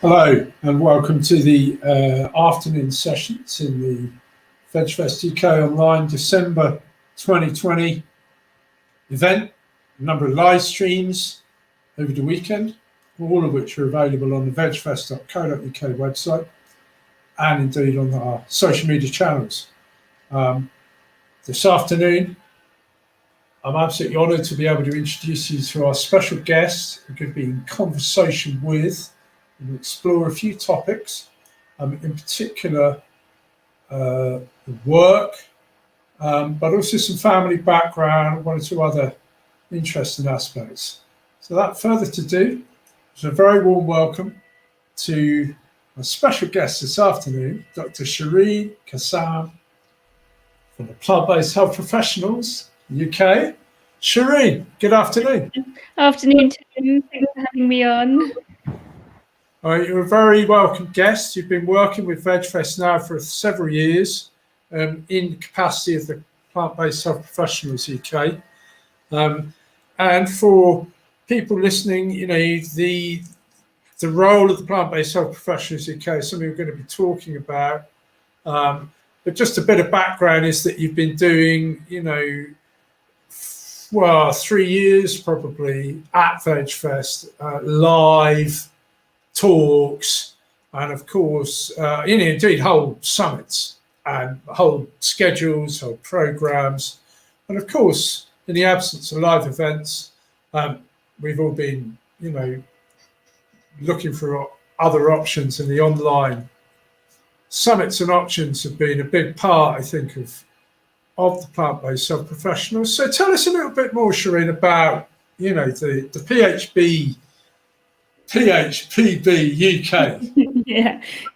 Hello and welcome to the afternoon sessions in the VegFest UK Online December 2020 event. A number of live streams over the weekend, all of which are available on the vegfest.co.uk website and indeed on our social media channels. This afternoon, I'm absolutely honoured to be able to introduce you to our special guest who could be in conversation with and explore a few topics, in particular the work, but also some family background, one or two other interesting aspects. So without further ado, it's a very warm welcome to our special guest this afternoon, Dr. Shireen Kassam from the Plant-Based Health Professionals UK. Shireen, good afternoon. Afternoon, Tim. Thanks for having me on. All right, you're a very welcome guest. You've been working with VegFest now for several years in the capacity of the Plant-Based Health Professionals UK. And for people listening, you know, the role of the Plant-Based Health Professionals UK is something we're going to be talking about. But just a bit of background is that you've been doing, you know, 3 years probably at VegFest, live talks, and of course, indeed whole summits and whole schedules, whole programs. And of course, in the absence of live events, we've all been, you know, looking for other options, and the online summits and options have been a big part, I think, of the plant-based health professionals. So tell us a little bit more, Shireen, about, you know, the PHPB UK.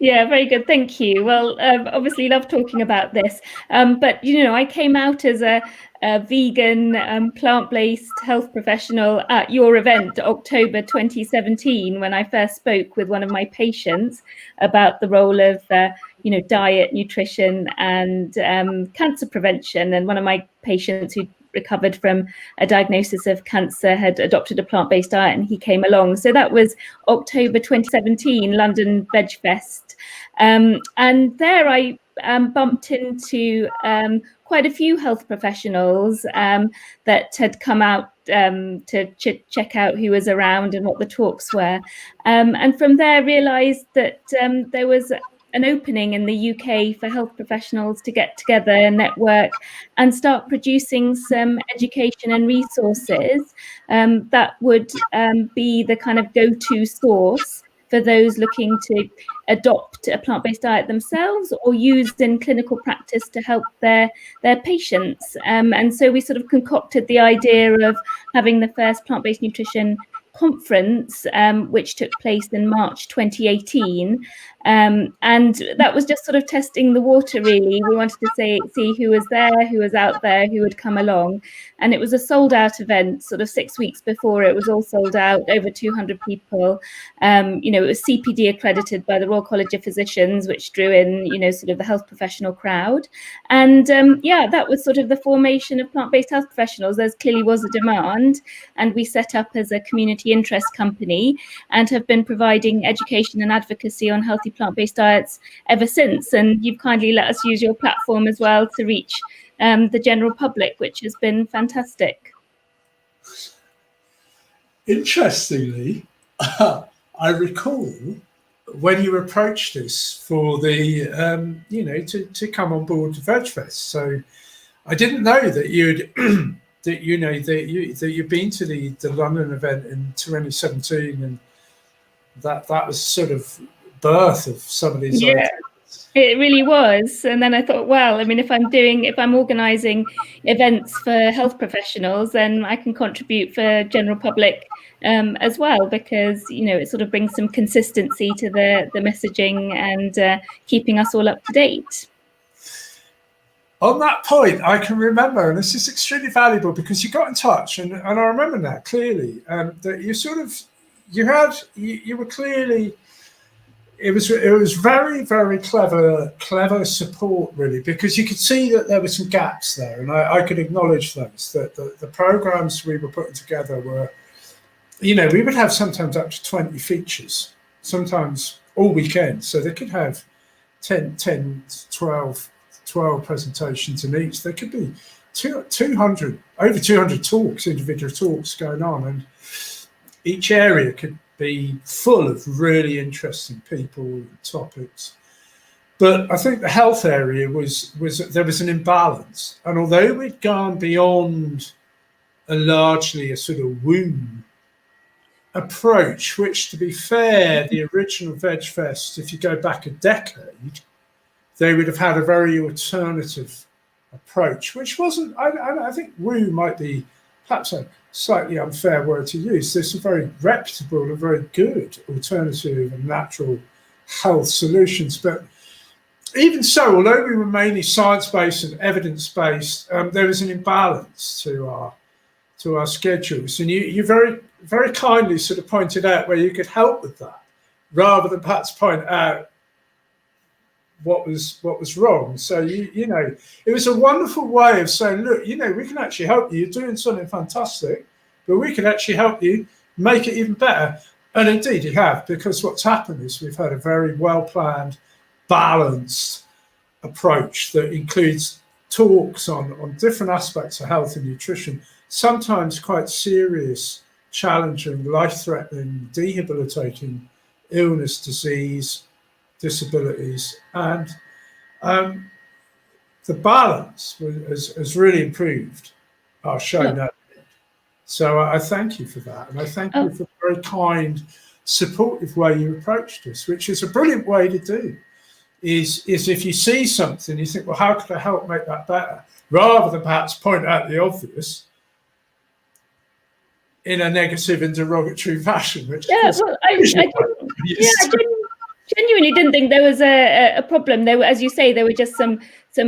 Yeah, very good. Thank you. Well, obviously love talking about this. But, you know, I came out as a vegan plant-based health professional at your event, October 2017, when I first spoke with one of my patients about the role of, you know, diet, nutrition and cancer prevention. And one of my patients who recovered from a diagnosis of cancer had adopted a plant-based diet, and he came along. So that was October 2017, London VegFest. And there I bumped into quite a few health professionals that had come out to check out who was around and what the talks were. And from there realised that there was an opening in the UK for health professionals to get together and network and start producing some education and resources that would be the kind of go-to source for those looking to adopt a plant-based diet themselves or used in clinical practice to help their patients. And so we sort of concocted the idea of having the first plant-based nutrition conference, which took place in March 2018. And that was just sort of testing the water, really. We wanted to see who was there, who was out there, who would come along. And it was a sold out event, sort of 6 weeks before it was all sold out, over 200 people. You know, it was CPD accredited by the Royal College of Physicians, which drew in, you know, sort of the health professional crowd. And yeah, that was sort of the formation of plant-based health professionals. There clearly was a demand, and we set up as a community interest company and have been providing education and advocacy on healthy plant-based diets ever since. And you've kindly let us use your platform as well to reach the general public, which has been fantastic. Interestingly, I recall when you approached us for the, you know, to come on board to VegFest. So I didn't know that you'd that you'd been to the London event in 2017, and that was sort of birth of some of these ideas. It really was. And then I thought, well, I mean, if I'm organising events for health professionals, then I can contribute for general public as well, because, you know, it sort of brings some consistency to the messaging and keeping us all up to date. On that point, I can remember, and this is extremely valuable because you got in touch, and I remember that clearly, that you were clearly. It was very, very clever support, really, because you could see that there were some gaps there, and I could acknowledge those. That the programs we were putting together were, you know, we would have sometimes up to 20 features. sometimes all weekend. So they could have 10, 12 presentations in each. There could be 200, over 200 talks, individual talks going on, and each area could be full of really interesting people and topics. But I think the health area was there was an imbalance, and although we'd gone beyond largely a sort of womb approach, which, to be fair, the original Veg Fest, if you go back a decade, they would have had a very alternative approach, which wasn't, I think woo might be perhaps a slightly unfair word to use. There's some very reputable and very good alternative and natural health solutions. But even so, although we were mainly science-based and evidence-based, there was an imbalance to our schedules. And you very, very kindly sort of pointed out where you could help with that, rather than perhaps point out what was wrong. So you know, it was a wonderful way of saying, look, you know, we can actually help you. You're doing something fantastic, but we can actually help you make it even better. And indeed you have, because what's happened is we've had a very well-planned, balanced approach that includes talks on different aspects of health and nutrition, sometimes quite serious, challenging, life-threatening, debilitating illness, disease, disabilities, and the balance has really improved our show now. So I thank you for that, and I thank you for the very kind, supportive way you approached us, which is a brilliant way to do. Is if you see something, you think, well, how could I help make that better, rather than perhaps point out the obvious in a negative and derogatory fashion. Which I genuinely didn't think there was a problem. There were, as you say, there were just some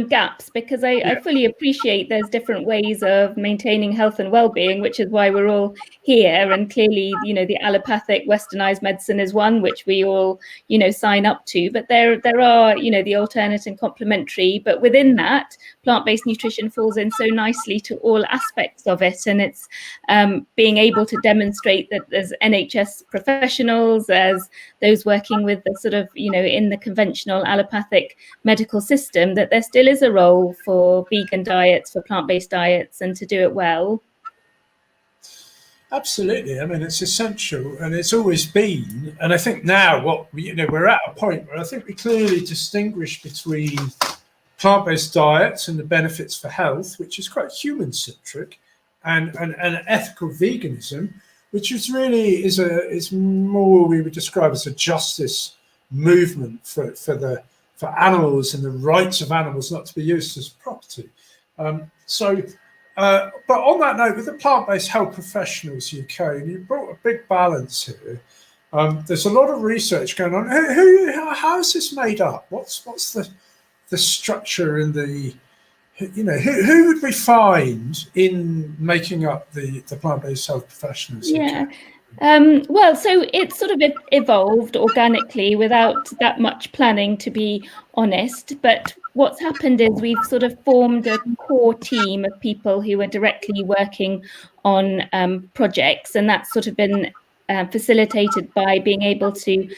gaps, because I fully appreciate there's different ways of maintaining health and well-being, which is why we're all here. And clearly, you know, the allopathic westernized medicine is one which we all, you know, sign up to. But there are, you know, the alternate and complementary. But within that, plant-based nutrition falls in so nicely to all aspects of it. And it's being able to demonstrate that as NHS professionals, as those working with the sort of, you know, in the conventional allopathic medical system, that there still is a role for vegan diets, for plant-based diets, and to do it well. Absolutely. I mean, it's essential, and it's always been. And I think now we're at a point where I think we clearly distinguish between plant-based diets and the benefits for health, which is quite human-centric, and ethical veganism, which is more we would describe as a justice movement for animals and the rights of animals not to be used as property. But on that note, with the Plant-Based Health Professionals UK, and you brought a big balance here. There's a lot of research going on. How is this made up? What's the structure and the, you know, who would we find in making up the Plant-Based Health Professionals? Yeah. Well, so it sort of evolved organically without that much planning, to be honest. But what's happened is we've sort of formed a core team of people who are directly working on projects, and that's sort of been facilitated by being able to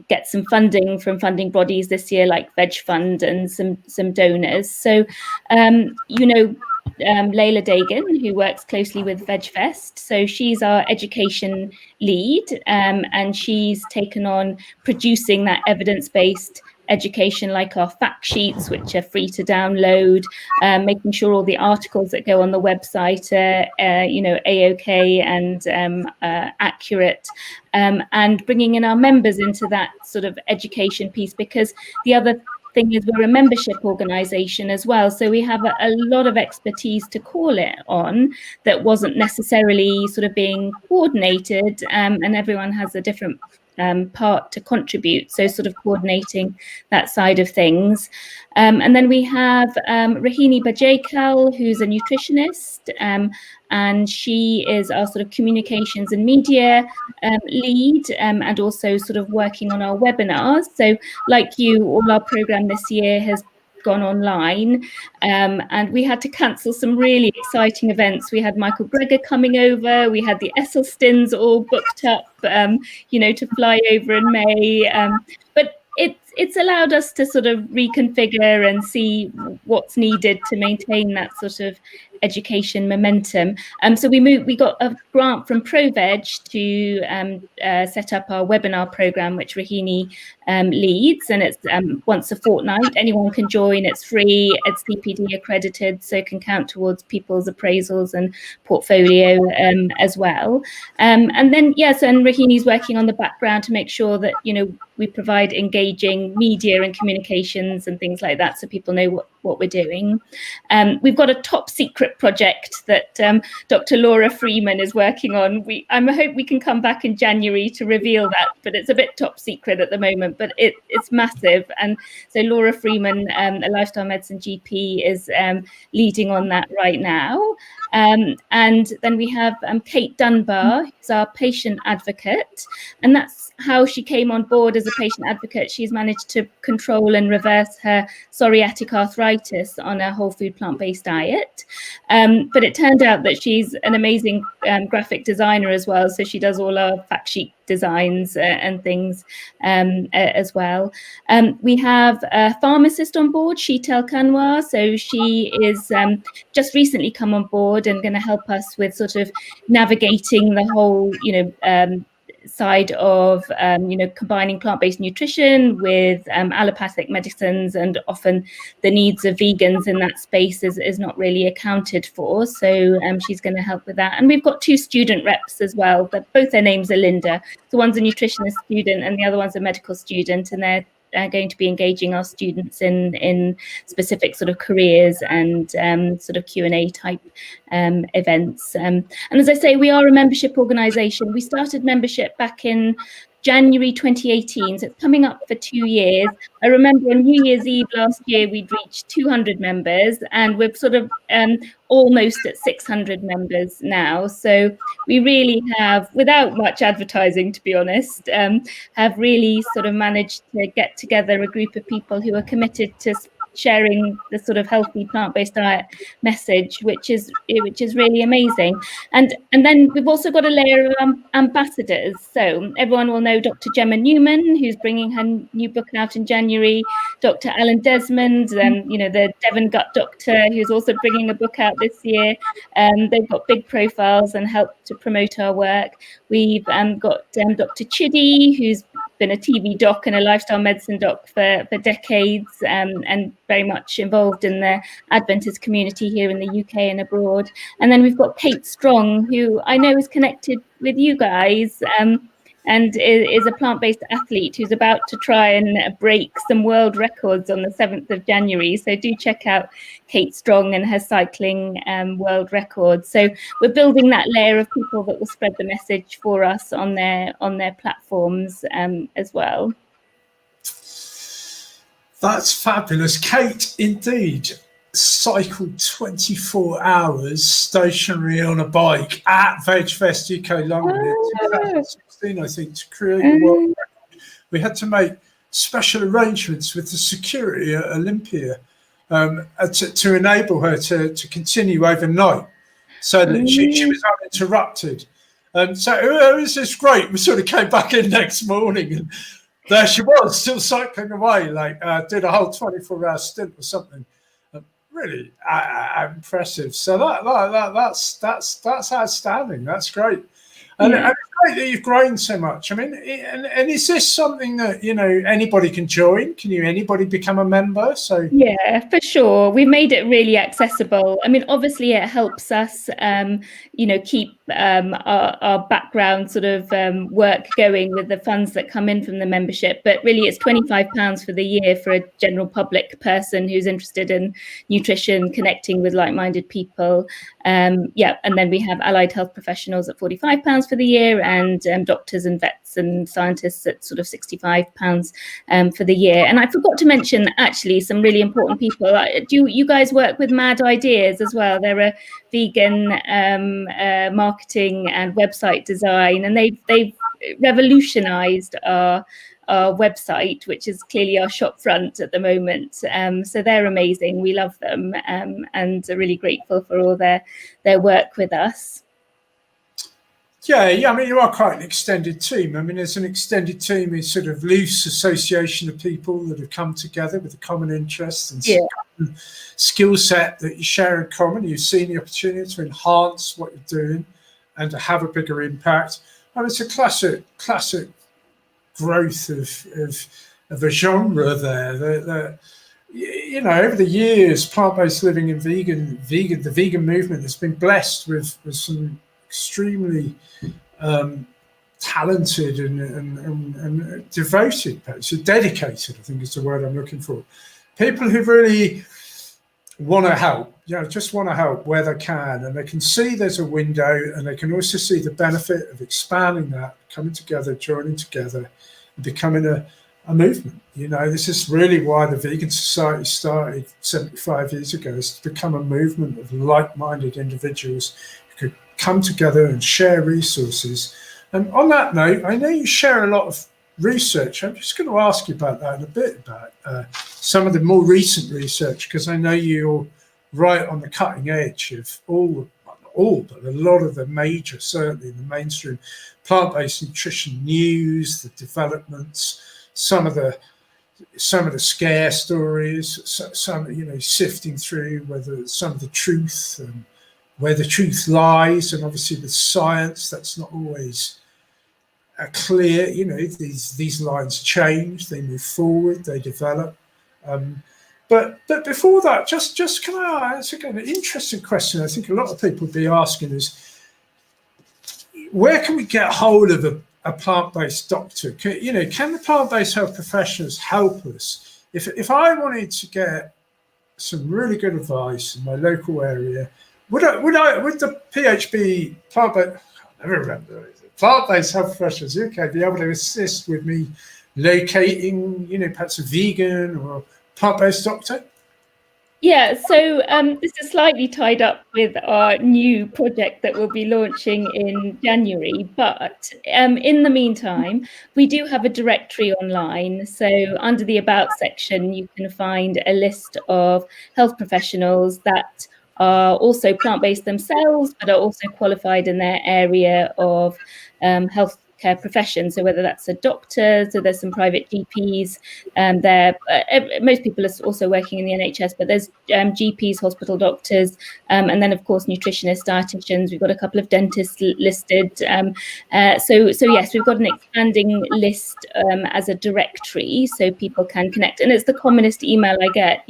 get some funding from funding bodies this year, like Veg Fund, and some donors. So, you know, Layla Dagan, who works closely with VegFest. So she's our education lead, and she's taken on producing that evidence-based education, like our fact sheets, which are free to download, making sure all the articles that go on the website are, you know, A-OK and accurate, and bringing in our members into that sort of education piece, because the other thing is we're a membership organization as well, so we have a lot of expertise to call it on that wasn't necessarily sort of being coordinated, and everyone has a different part to contribute, so sort of coordinating that side of things. And then we have Rahini Bajekal, who's a nutritionist, and she is our sort of communications and media lead, and also sort of working on our webinars. So like you, all our program this year has gone online, and we had to cancel some really exciting events. We had Michael Greger coming over, we had the Esselstyns all booked up, to fly over in May, but it's allowed us to sort of reconfigure and see what's needed to maintain that sort of education momentum. So we got a grant from ProVeg to set up our webinar program, which Rahini leads, and it's once a fortnight. Anyone can join, it's free, it's CPD accredited, so it can count towards people's appraisals and portfolio as well. And then, yes, and Rahini's working on the background to make sure that, we provide engaging media and communications and things like that, so people know what we're doing. We've got a top secret project that Dr. Laura Freeman is working on. I hope we can come back in January to reveal that, but it's a bit top secret at the moment, but it's massive. And so Laura Freeman, a lifestyle medicine GP, is leading on that right now. And then we have Kate Dunbar, who's our patient advocate, and that's how she came on board as a patient advocate. She's managed to control and reverse her psoriatic arthritis on a whole food plant-based diet. But it turned out that she's an amazing graphic designer as well, so she does all our fact sheet designs and things as well. We have a pharmacist on board, Sheetal Kanwar. So she is just recently come on board and going to help us with sort of navigating the whole, side of combining plant-based nutrition with allopathic medicines, and often the needs of vegans in that space is not really accounted for, so she's going to help with that. And we've got 2 student reps as well, but both their names are Linda, so one's a nutritionist student and the other one's a medical student, and they're going to be engaging our students in specific sort of careers and sort of Q&A type events. And as I say, we are a membership organisation. We started membership back in January 2018, so it's coming up for 2 years. I remember on New Year's Eve last year, we'd reached 200 members, and we're sort of almost at 600 members now. So we really have, without much advertising, to be honest, have really sort of managed to get together a group of people who are committed to sharing the sort of healthy plant-based diet message, which is really amazing. And then we've also got a layer of ambassadors. So everyone will know Dr. Gemma Newman, who's bringing her new book out in January, Dr. Alan Desmond, the Devon gut doctor, who's also bringing a book out this year. They've got big profiles and help to promote our work. We've got Dr. Chidi, who's been a TV doc and a lifestyle medicine doc for decades, and very much involved in the Adventist community here in the UK and abroad. And then we've got Kate Strong, who I know is connected with you guys, and is a plant-based athlete who's about to try and break some world records on the 7th of January. So do check out Kate Strong and her cycling world record. So we're building that layer of people that will spread the message for us on their platforms as well. That's fabulous. Kate, indeed, cycled 24 hours stationary on a bike at VegFest UK London in 2016, I think, to create the world record. We had to make special arrangements with the security at Olympia to enable her to continue overnight, so that she was uninterrupted. So it was just great. We sort of came back in next morning and there she was, still cycling away, did a whole 24-hour stint or something. Really impressive. So that's outstanding. That's great. And it's great that you've grown so much. I mean, and is this something that anybody can join? Can anybody become a member? So yeah, for sure. We've made it really accessible. I mean, obviously, it helps us, keep our background sort of work going with the funds that come in from the membership. But really, it's £25 for the year for a general public person who's interested in nutrition, connecting with like-minded people. And then we have allied health professionals at £45 for the year, and doctors and vets and scientists at sort of £65 for the year. And I forgot to mention, actually, some really important people. Do you guys work with Mad Ideas as well? They're a vegan marketing and website design, and they've revolutionized our our website, which is clearly our shop front at the moment. So they're amazing. We love them, and are really grateful for all their work with us. Yeah, I mean, you are quite an extended team. I mean, there's an extended team, a sort of loose association of people that have come together with a common interest and skill set that you share in common. You've seen the opportunity to enhance what you're doing and to have a bigger impact. And it's a classic growth of a genre there. That you know, over the years, plant-based living and the vegan movement has been blessed with some extremely talented and devoted, so dedicated, I think is the word I'm looking for. People who really want to help, just want to help where they can, and they can see there's a window, and they can also see the benefit of expanding that, coming together, joining together, and becoming a movement. This is really why the Vegan Society started 75 years ago, is to become a movement of like-minded individuals who could come together and share resources. And on that note, I know you share a lot of research. I'm just going to ask you about that in a bit, about some of the more recent research, because I know you're right on the cutting edge of but a lot of the major, certainly in the mainstream plant-based nutrition news, the developments, some of the scare stories, some sifting through whether some of the truth and where the truth lies, and obviously the science that's not always clear. These lines change, they move forward, they develop. But before that, just can I ask again an interesting question? I think a lot of people would be asking is, where can we get hold of a plant-based doctor? Can the plant-based health professionals help us? If I wanted to get some really good advice in my local area, would the PHB plant-based health professionals UK be able to assist with me locating, perhaps a vegan or plant-based doctor? Yeah, so this is slightly tied up with our new project that we'll be launching in January. But in the meantime, we do have a directory online. So under the About section, you can find a list of health professionals that are also plant-based themselves, but are also qualified in their area of healthcare profession. So whether that's a doctor, so there's some private GPs there. Most people are also working in the NHS, but there's GPs, hospital doctors, and then of course nutritionists, dietitians. We've got a couple of dentists listed. So yes, we've got an expanding list as a directory, so people can connect. And it's the commonest email I get.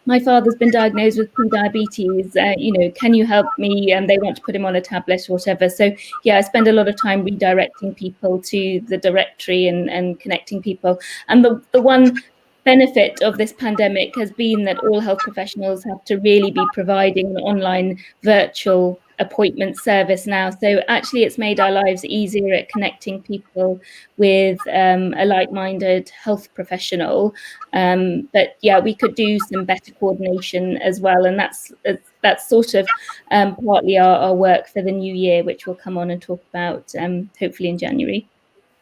My father's been diagnosed with pre-diabetes. Can you help me? And they want to put him on a tablet or whatever. So yeah, I spend a lot of time redirecting people to the directory and connecting people. And the one benefit of this pandemic has been that all health professionals have to really be providing an online virtual appointment service now. So actually it's made our lives easier at connecting people with a like-minded health professional. But yeah, we could do some better coordination as well. And that's sort of partly our work for the new year, which we'll come on and talk about hopefully in January.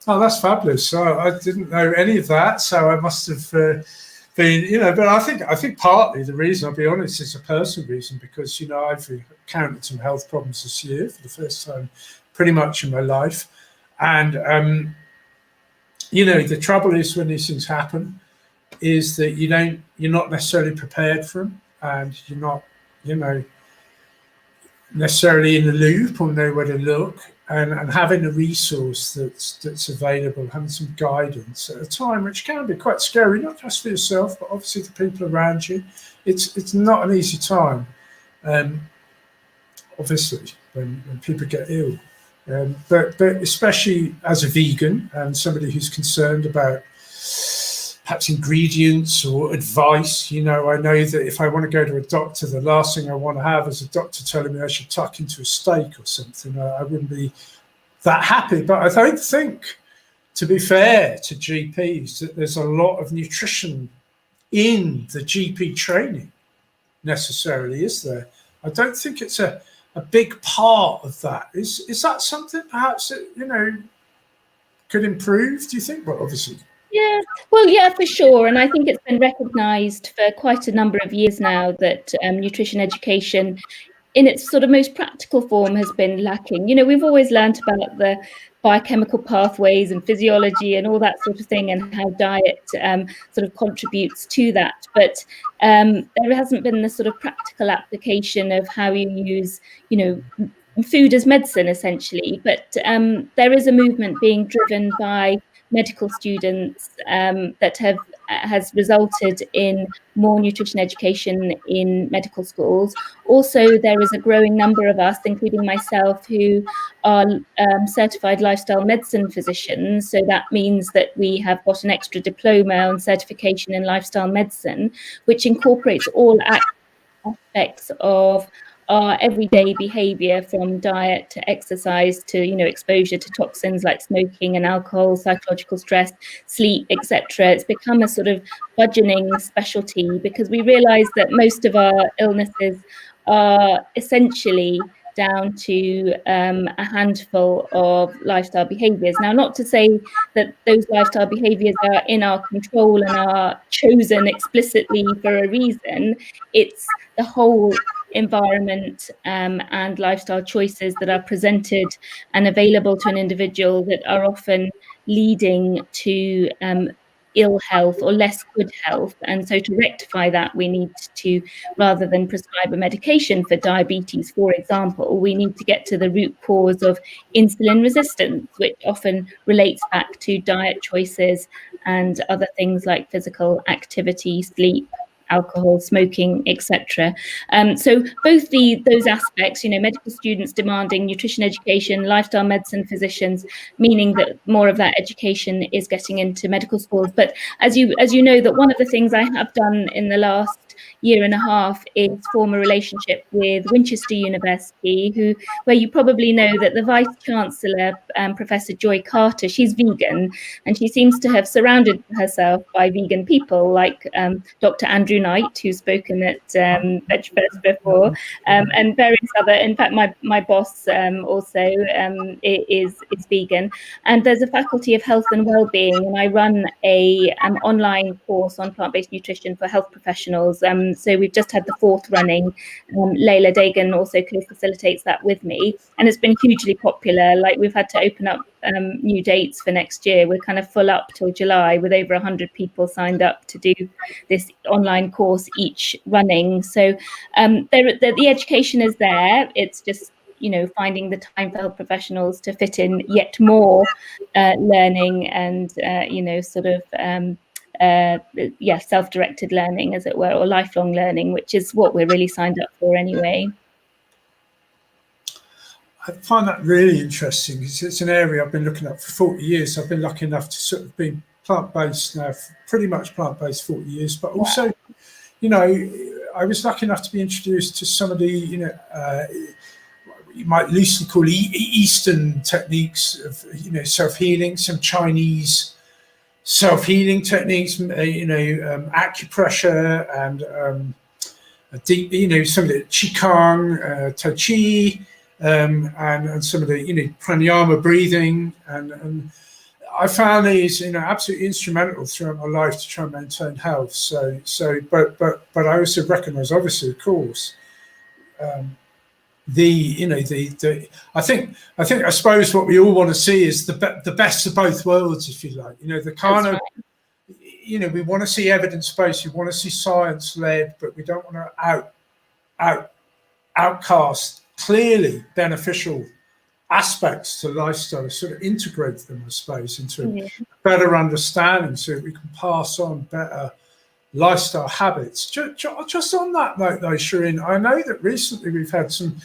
Oh, that's fabulous. So I didn't know any of that. So I must have been, but I think partly the reason, I'll be honest, is a personal reason, because, I've encountered some health problems this year for the first time pretty much in my life. And, the trouble is when these things happen is that you're not necessarily prepared for them, and you're not, necessarily in the loop or know where to look. And having a resource that's available, having some guidance at a time which can be quite scary, not just for yourself, but obviously the people around you. It's not an easy time, obviously, when people get ill. But especially as a vegan and somebody who's concerned about perhaps ingredients or advice, I know that if I want to go to a doctor, the last thing I want to have is a doctor telling me I should tuck into a steak or something. I wouldn't be that happy. But I don't think, to be fair to GPs, that there's a lot of nutrition in the GP training necessarily, is there? I don't think it's a big part of that. Is that something perhaps that, could improve, do you think? Well, obviously. Yeah, well, yeah, for sure. And I think it's been recognised for quite a number of years now that nutrition education in its sort of most practical form has been lacking. You know, we've always learnt about the biochemical pathways and physiology and all that sort of thing, and how diet sort of contributes to that. But there hasn't been the sort of practical application of how you use, you know, food as medicine, essentially. But there is a movement being driven by medical students that has resulted in more nutrition education in medical schools. Also, there is a growing number of us, including myself, who are certified lifestyle medicine physicians. So that means that we have got an extra diploma on certification in lifestyle medicine, which incorporates all aspects of our everyday behavior, from diet to exercise to, you know, exposure to toxins like smoking and alcohol, psychological stress, sleep, etc. It's become a sort of budgeting specialty, because we realize that most of our illnesses are essentially down to a handful of lifestyle behaviors. Now, not to say that those lifestyle behaviors are in our control and are chosen explicitly for a reason. It's the whole environment and lifestyle choices that are presented and available to an individual that are often leading to ill health or less good health. And so to rectify that, we need to, rather than prescribe a medication for diabetes, for example, we need to get to the root cause of insulin resistance, which often relates back to diet choices and other things like physical activity, sleep, alcohol, smoking, etc. So both those aspects, you know, medical students demanding nutrition education, lifestyle medicine physicians, meaning that more of that education is getting into medical schools. But as you know, that one of the things I have done in the last year and a half is form a relationship with Winchester University, where you probably know that the Vice Chancellor, Professor Joy Carter, she's vegan, and she seems to have surrounded herself by vegan people like Dr. Andrew Knight, who's spoken at VegFest before, and various other. In fact, my boss also is vegan, and there's a Faculty of Health and Wellbeing, and I run a online course on plant-based nutrition for health professionals. So we've just had the 4th running. Layla Dagan also co-facilitates that with me, and it's been hugely popular. Like, we've had to open up new dates for next year. We're kind of full up till July, with over 100 people signed up to do this online course each running. So the education is there. It's just, you know, finding the time for health professionals to fit in yet more learning and you know, sort of self-directed learning, as it were, or lifelong learning, which is what we're really signed up for anyway. I find that really interesting. It's an area I've been looking at for 40 years. I've been lucky enough to sort of be plant-based now, pretty much plant-based 40 years, but also, you know, I was lucky enough to be introduced to some of the, you know, you might loosely call Eastern techniques of, you know, self-healing, some Chinese self-healing techniques, you know, acupressure and deep, you know, some of the Qigong, Tai Chi, and some of the, you know, pranayama breathing, and I found these, you know, absolutely instrumental throughout my life to try and maintain health. But I also recognise, obviously, of course, I suppose what we all want to see is the best of both worlds, if you like. You know, the kind of, you know, we want to see evidence-based, we want to see science-led, but we don't want to outcast clearly beneficial aspects to lifestyle, sort of integrate them, I suppose, into a better understanding, so that we can pass on better lifestyle habits. Just on that note, though, Shireen, I know that recently we've had some,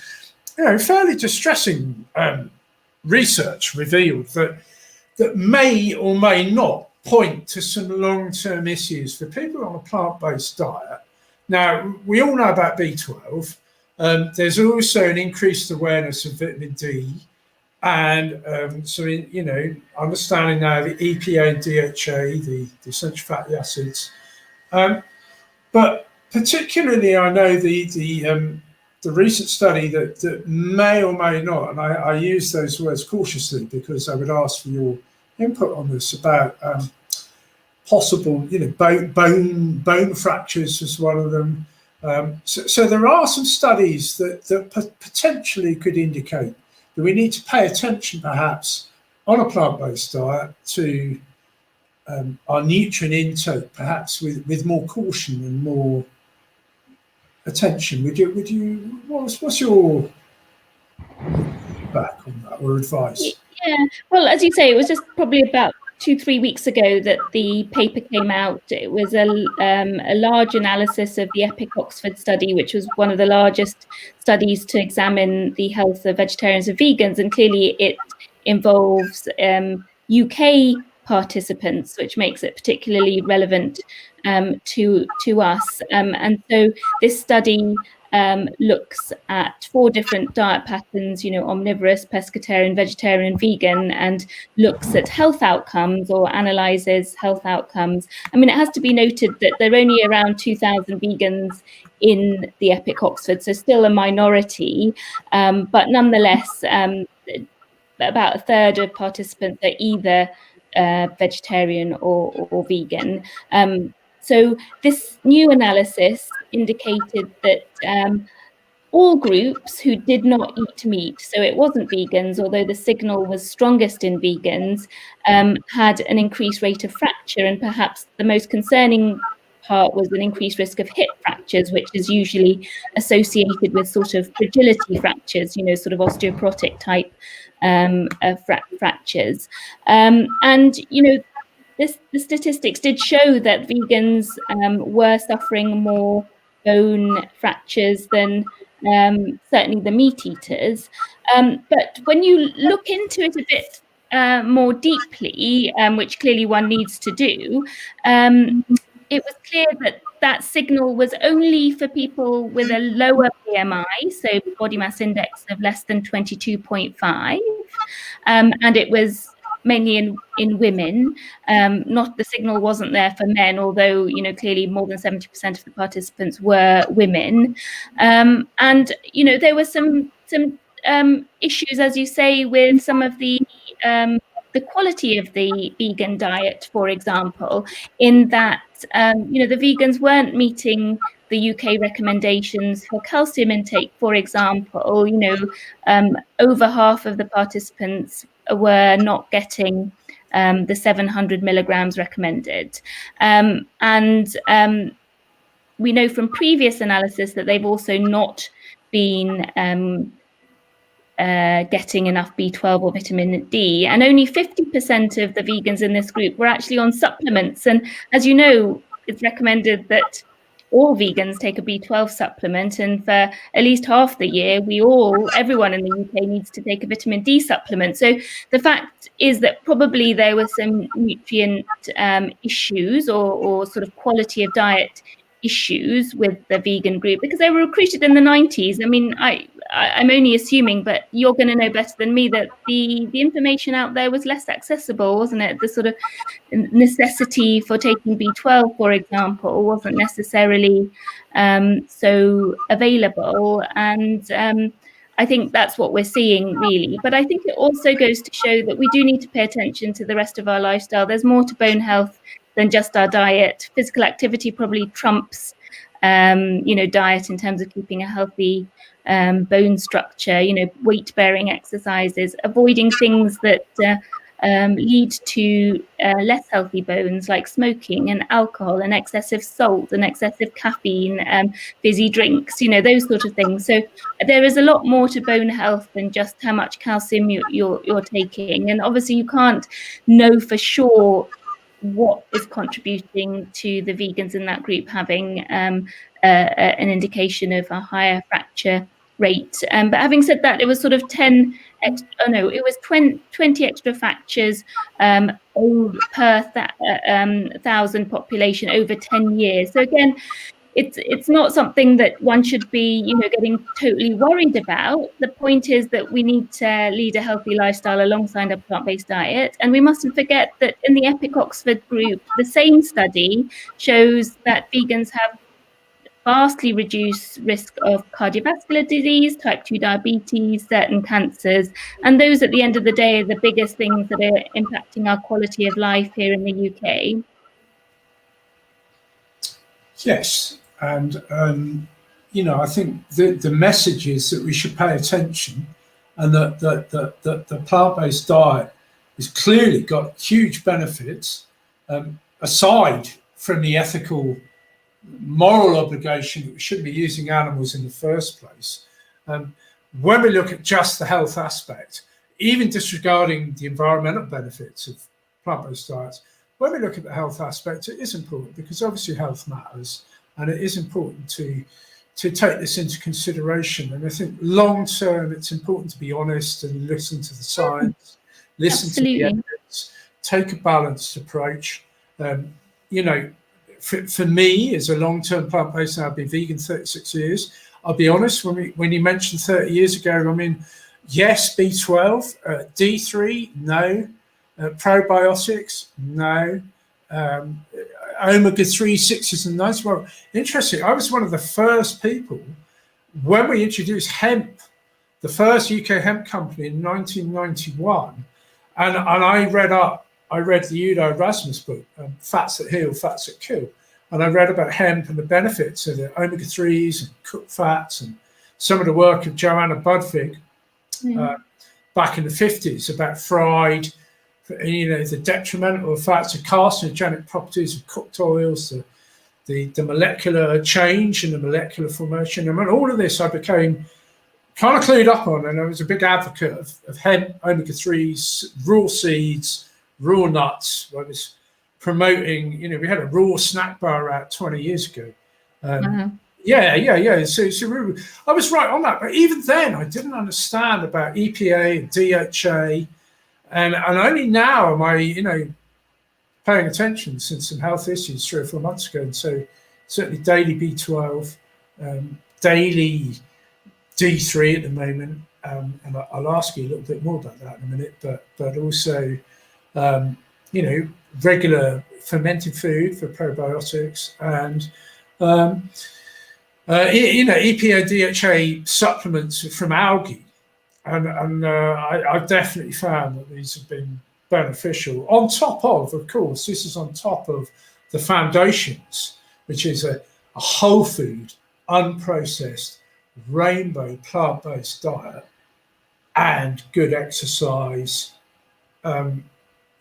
you know, fairly distressing research revealed that may or may not point to some long-term issues for people on a plant-based diet. Now, we all know about B12. There's also an increased awareness of vitamin D, and so, you know, understanding now the EPA and DHA, the essential fatty acids. But particularly, I know the recent study that may or may not, and I use those words cautiously because I would ask for your input on this, about possible, bone fractures was one of them. So there are some studies that potentially could indicate that we need to pay attention, perhaps, on a plant-based diet to our nutrient intake, perhaps with more caution and more attention. What's your feedback on that or advice? Yeah, well, as you say, it was just probably about 2-3 weeks ago that the paper came out. It was a large analysis of the EPIC Oxford study, which was one of the largest studies to examine the health of vegetarians and vegans, and clearly it involves UK participants, which makes it particularly relevant to us. And so this study looks at 4 different diet patterns, omnivorous, pescatarian, vegetarian, vegan, and looks at health outcomes or analyzes health outcomes. I mean, it has to be noted that there are only around 2,000 vegans in the EPIC Oxford, so still a minority, but nonetheless, about a third of participants are either vegetarian or vegan. So this new analysis indicated that all groups who did not eat meat, so it wasn't vegans, although the signal was strongest in vegans, had an increased rate of fracture, and perhaps the most concerning part was an increased risk of hip fractures, which is usually associated with sort of fragility fractures, sort of osteoporotic type fractures. The statistics did show that vegans were suffering more bone fractures than certainly the meat eaters. But when you look into it a bit more deeply, which clearly one needs to do, it was clear that that signal was only for people with a lower BMI, so body mass index of less than 22.5, and it was mainly in women. The signal wasn't there for men, although clearly more than 70% of the participants were women. And there were some issues, as you say, with some of the quality of the vegan diet, for example, in that the vegans weren't meeting the UK recommendations for calcium intake, for example. Over half of the participants were not getting the 700 milligrams recommended. We know from previous analysis that they've also not been getting enough B12 or vitamin D, and only 50% of the vegans in this group were actually on supplements. And as you know, it's recommended that all vegans take a B12 supplement, and for at least half the year, everyone in the UK needs to take a vitamin D supplement. So the fact is that probably there were some nutrient issues or sort of quality of diet issues with the vegan group, because they were recruited in the 90s. I mean, I'm only assuming, but you're going to know better than me that the information out there was less accessible, wasn't it? The sort of necessity for taking B12, for example, wasn't necessarily so available. And I think that's what we're seeing, really. But I think it also goes to show that we do need to pay attention to the rest of our lifestyle. There's more to bone health than just our diet. Physical activity probably trumps diet in terms of keeping a healthy bone structure, weight-bearing exercises, avoiding things that lead to less healthy bones, like smoking and alcohol and excessive salt and excessive caffeine, fizzy drinks, those sort of things. So there is a lot more to bone health than just how much calcium you're taking. And obviously you can't know for sure what is contributing to the vegans in that group having an indication of a higher fracture rate. But having said that, it was sort of 20 extra fractures per 1,000 population over 10 years. So again, it's not something that one should be, getting totally worried about. The point is that we need to lead a healthy lifestyle alongside a plant-based diet. And we mustn't forget that in the EPIC Oxford group, the same study shows that vegans have vastly reduced risk of cardiovascular disease, type 2 diabetes, certain cancers. And those at the end of the day are the biggest things that are impacting our quality of life here in the UK. Yes, and I think the message is that we should pay attention, and that the plant-based diet has clearly got huge benefits, aside from the ethical, moral obligation that we shouldn't be using animals in the first place. When we look at just the health aspect, even disregarding the environmental benefits of plant-based diets, when we look at the health aspect, it is important, because obviously health matters, and it is important to take this into consideration. And I think long term, it's important to be honest and listen to the science, listen to the evidence, take a balanced approach. For me, as a long-term plant-based, I've been vegan 36 years. I'll be honest, when you mentioned 30 years ago, I mean, yes, B12, D3, no. Probiotics, no. Omega-3, 6s and 9s. Well, interesting, I was one of the first people, when we introduced hemp, the first UK hemp company in 1991, and I read the Udo Erasmus book, Fats That Heal, Fats That Kill, and I read about hemp and the benefits of the omega-3s and cooked fats, and some of the work of Joanna Budvig back in the 50s about fried, the detrimental effects of carcinogenic properties of cooked oils, the molecular change and the molecular formation. I mean, all of this I became kind of clued up on, and I was a big advocate of hemp, omega-3s, raw seeds, raw nuts. I was promoting, we had a raw snack bar out 20 years ago. Yeah. So I was right on that. But even then, I didn't understand about EPA and DHA. And only now am I, paying attention since some health issues 3 or 4 months ago. And so certainly daily B12, daily D3 at the moment. And I'll ask you a little bit more about that in a minute. But also, regular fermented food for probiotics, and EPA, DHA supplements from algae. And I've definitely found that these have been beneficial. On top of course, this is on top of the foundations, which is a whole food, unprocessed, rainbow plant-based diet, and good exercise. And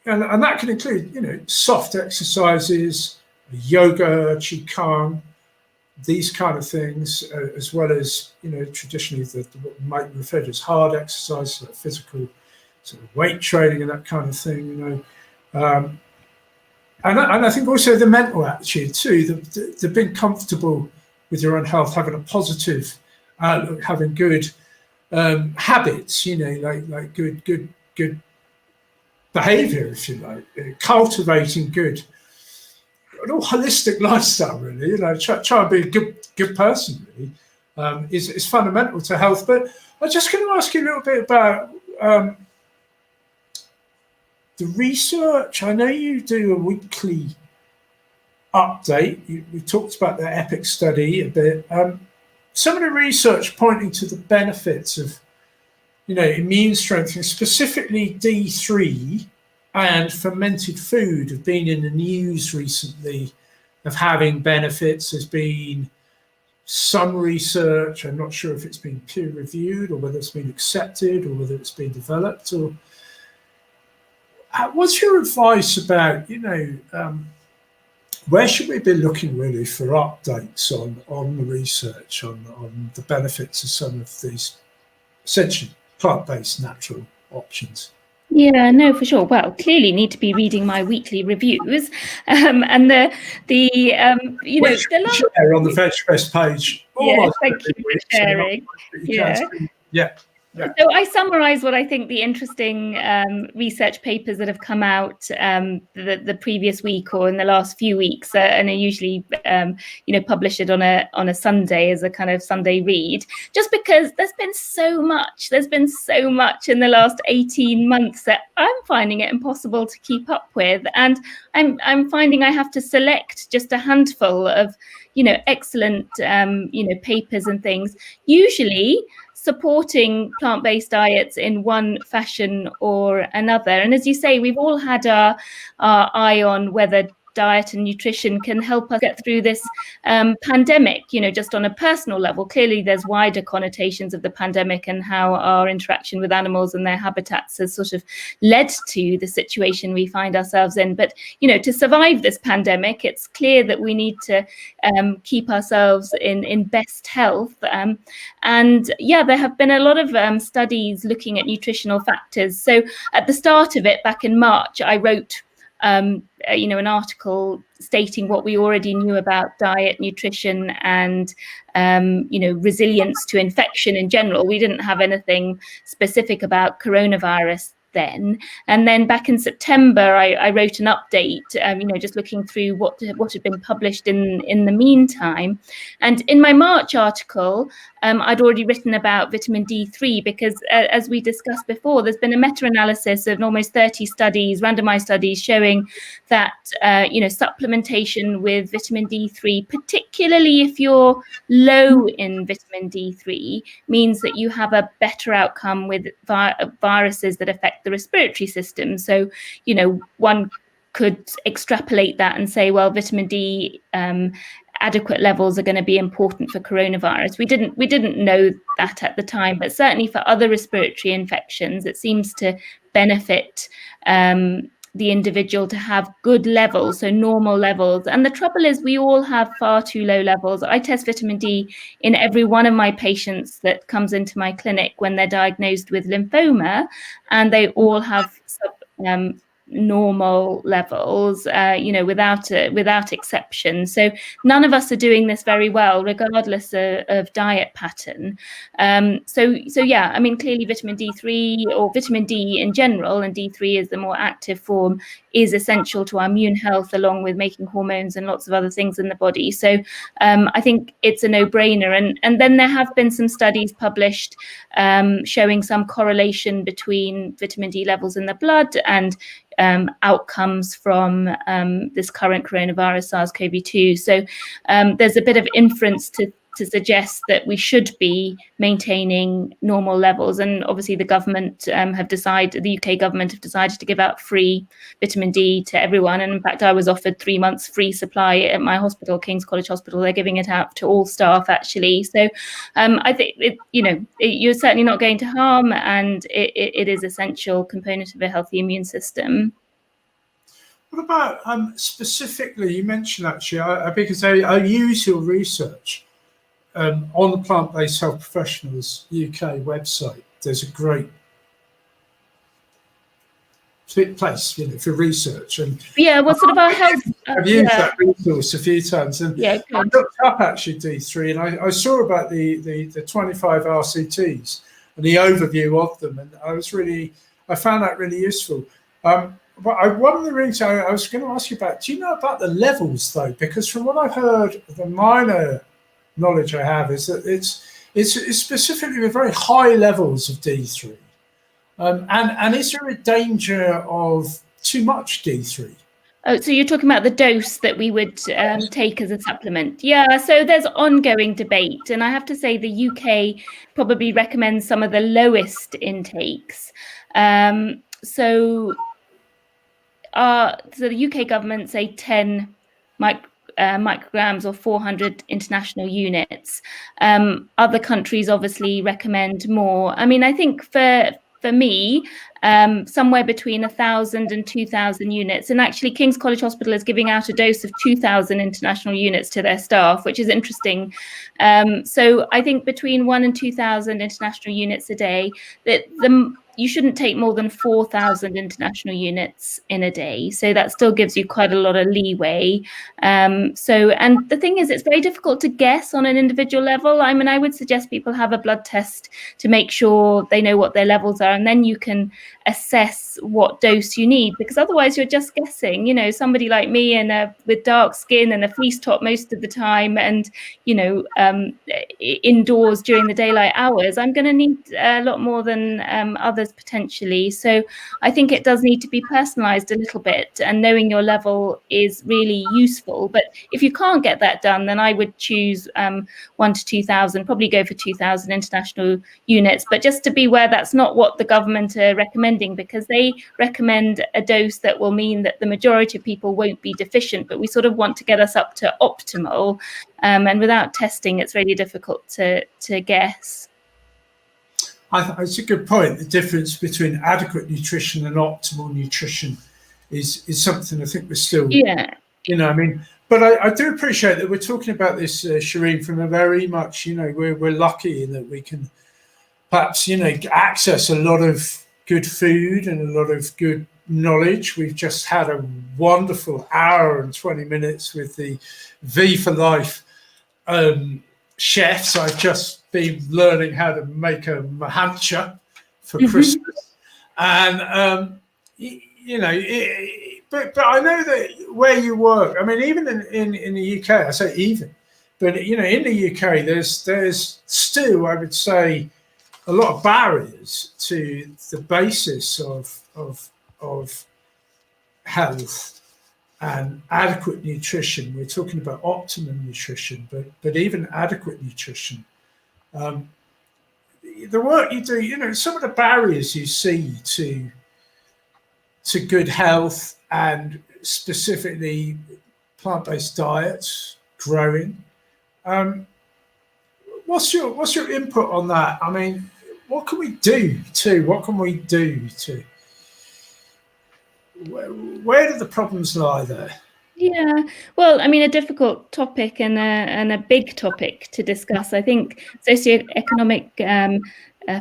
that can include, soft exercises, yoga, qigong, these kind of things, as well as, traditionally what might be referred to as hard exercise, like physical sort of weight training and that kind of thing, And I think also the mental attitude too, the being comfortable with your own health, having a positive outlook, having good habits, like good behavior, if you like, cultivating good, an all holistic lifestyle, really. Try and be a good person, really, is fundamental to health. But I'm just going to ask you a little bit about the research. I know you do a weekly update. We talked about the EPIC study a bit. Some of the research pointing to the benefits of, immune strengthening, specifically D3 and fermented food, have been in the news recently of having benefits. There's been some research. I'm not sure if it's been peer reviewed or whether it's been accepted or whether it's been developed. Or what's your advice about, where should we be looking really for updates on the research on the benefits of some of these essentially plant-based natural options? Yeah, no, for sure. Well, clearly need to be reading my weekly reviews, and the share on the VegFest page. Yeah, thank you for sharing. Yeah. So I summarise what I think the interesting research papers that have come out the previous week or in the last few weeks, and I usually publish it on a Sunday as a kind of Sunday read, just because there's been so much in the last 18 months that I'm finding it impossible to keep up with, and I'm finding I have to select just a handful of excellent papers and things, usually supporting plant-based diets in one fashion or another. And as you say, we've all had our eye on whether diet and nutrition can help us get through this pandemic, just on a personal level. Clearly, there's wider connotations of the pandemic and how our interaction with animals and their habitats has sort of led to the situation we find ourselves in. But, to survive this pandemic, it's clear that we need to keep ourselves in best health. And yeah, there have been a lot of studies looking at nutritional factors. So at the start of it, back in March, I wrote an article stating what we already knew about diet, nutrition, and resilience to infection in general. We didn't have anything specific about coronavirus then. And then back in September, I wrote an update, just looking through what had been published in the meantime. And in my March article, I'd already written about vitamin D3 because, as we discussed before, there's been a meta-analysis of almost 30 studies, randomized studies, showing that supplementation with vitamin D3, particularly if you're low in vitamin D3, means that you have a better outcome with viruses that affect the respiratory system. So, one could extrapolate that and say, well, vitamin D adequate levels are going to be important for coronavirus. We didn't know that at the time, but certainly for other respiratory infections, it seems to benefit the individual to have good levels, so normal levels. And the trouble is we all have far too low levels. I test vitamin D in every one of my patients that comes into my clinic when they're diagnosed with lymphoma, and they all have normal levels, without exception. So none of us are doing this very well, regardless of diet pattern. So yeah, I mean, clearly vitamin D3 or vitamin D in general, and D3 is the more active form, is essential to our immune health, along with making hormones and lots of other things in the body. So I think it's a no-brainer. And then there have been some studies published showing some correlation between vitamin D levels in the blood and outcomes from this current coronavirus, SARS-CoV-2. So there's a bit of inference to suggest that we should be maintaining normal levels. And obviously the government the UK government have decided to give out free vitamin D to everyone. And in fact, I was offered 3 months free supply at my hospital, King's College Hospital. They're giving it out to all staff, actually. So I think, you're certainly not going to harm, and it is essential component of a healthy immune system. What about specifically, you mentioned actually, because I use your research on the Plant-Based Health Professionals UK website. There's a great place, for research. And yeah, what sort of our health? I've used that resource a few times, and I looked up actually D3, and I saw about the 25 RCTs and the overview of them, and I found that really useful. But one of the things I was going to ask you about, do you know about the levels though? Because from what I've heard, the minor knowledge I have is that it's specifically with very high levels of D3. And is there a danger of too much D3? Oh, so you're talking about the dose that we would take as a supplement. Yeah, so there's ongoing debate. And I have to say the UK probably recommends some of the lowest intakes. So the UK government say 10 micrograms or 400 international units. Other countries obviously recommend more. I mean, I think for me, somewhere between 1,000 and 2,000 units. And actually, King's College Hospital is giving out a dose of 2,000 international units to their staff, which is interesting. So I think between 1,000 and 2,000 international units a day, you shouldn't take more than 4,000 international units in a day. So that still gives you quite a lot of leeway. And the thing is, it's very difficult to guess on an individual level. I mean, I would suggest people have a blood test to make sure they know what their levels are, and then you can assess what dose you need, because otherwise you're just guessing. Somebody like me with dark skin and a fleece top most of the time, and indoors during the daylight hours, I'm going to need a lot more than others potentially. So I think it does need to be personalized a little bit, and knowing your level is really useful. But if you can't get that done, then I would choose 1,000 to 2,000, probably go for 2,000 international units. But just to be aware, that's not what the government are recommending recommending, because they recommend a dose that will mean that the majority of people won't be deficient, but we sort of want to get us up to optimal. And without testing, it's really difficult to guess. It's a good point. The difference between adequate nutrition and optimal nutrition is something I think we're still, I mean, but I do appreciate that we're talking about this, Shireen, from a very much, we're lucky in that we can perhaps, access a lot of good food and a lot of good knowledge. We've just had a wonderful hour and 20 minutes with the V for Life chefs. I've just been learning how to make a mahancha for Christmas, and but I know that where you work, I mean, even in the UK, I say even, but in the UK, there's still, I would say, a lot of barriers to the basis of health and adequate nutrition. We're talking about optimum nutrition, but even adequate nutrition. The work you do, some of the barriers you see to good health, and specifically plant-based diets growing. What's your input on that? I mean, what can we do to? Where do the problems lie there? Yeah, well, I mean, a difficult topic and a big topic to discuss. I think socioeconomic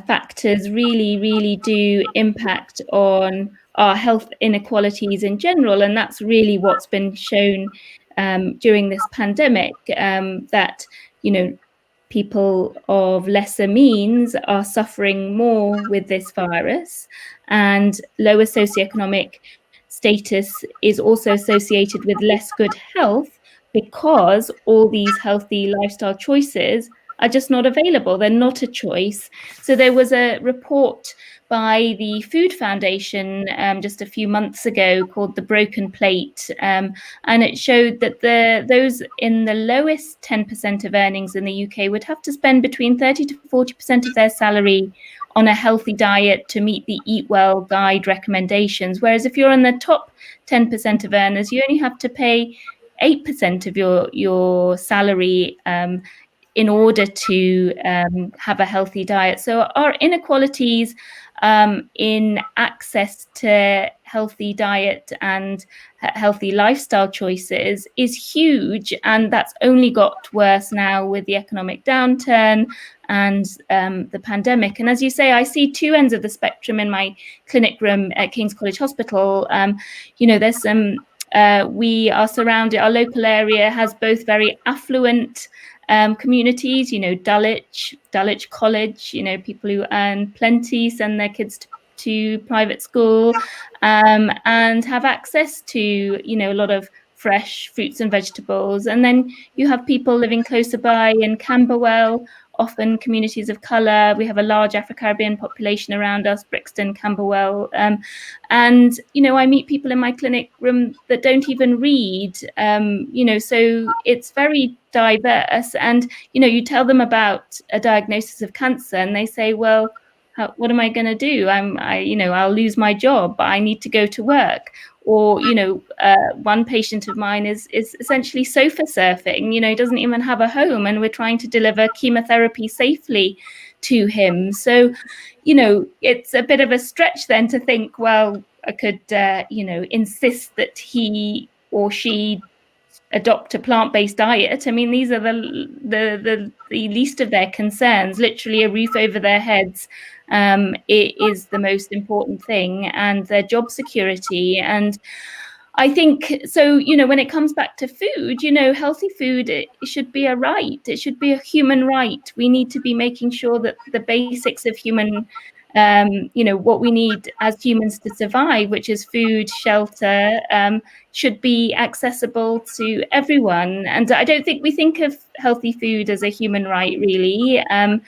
factors really do impact on our health inequalities in general, and that's really what's been shown during this pandemic, that people of lesser means are suffering more with this virus, and lower socioeconomic status is also associated with less good health, because all these healthy lifestyle choices are just not available. They're not a choice. So there was a report by the Food Foundation just a few months ago called The Broken Plate, and it showed that those in the lowest 10% of earnings in the UK would have to spend between 30 to 40% of their salary on a healthy diet to meet the Eat Well guide recommendations. Whereas if you're in the top 10% of earners, you only have to pay 8% of your salary in order to have a healthy diet. So our inequalities in access to healthy diet and healthy lifestyle choices is huge, and that's only got worse now with the economic downturn and the pandemic. And as you say, I see two ends of the spectrum in my clinic room at King's College Hospital. There's some we are surrounded, our local area has both very affluent communities, Dulwich College, people who earn plenty, send their kids to private school, and have access to, a lot of fresh fruits and vegetables. And then you have people living closer by in Camberwell, often communities of colour. We have a large Afro-Caribbean population around us, Brixton, Camberwell. And, I meet people in my clinic room that don't even read, so it's very diverse. And, you tell them about a diagnosis of cancer and they say, well, what am I going to do? I'll lose my job, but I need to go to work. Or, one patient of mine is essentially sofa surfing, doesn't even have a home, and we're trying to deliver chemotherapy safely to him. So, it's a bit of a stretch then to think, well, I could, insist that he or she adopt a plant-based diet. I mean, these are the least of their concerns. Literally a roof over their heads it is the most important thing, and their job security. And I think so, when it comes back to food, healthy food, it should be a right. It should be a human right. We need to be making sure that the basics of human what we need as humans to survive, which is food, shelter, should be accessible to everyone. And I don't think we think of healthy food as a human right, really. And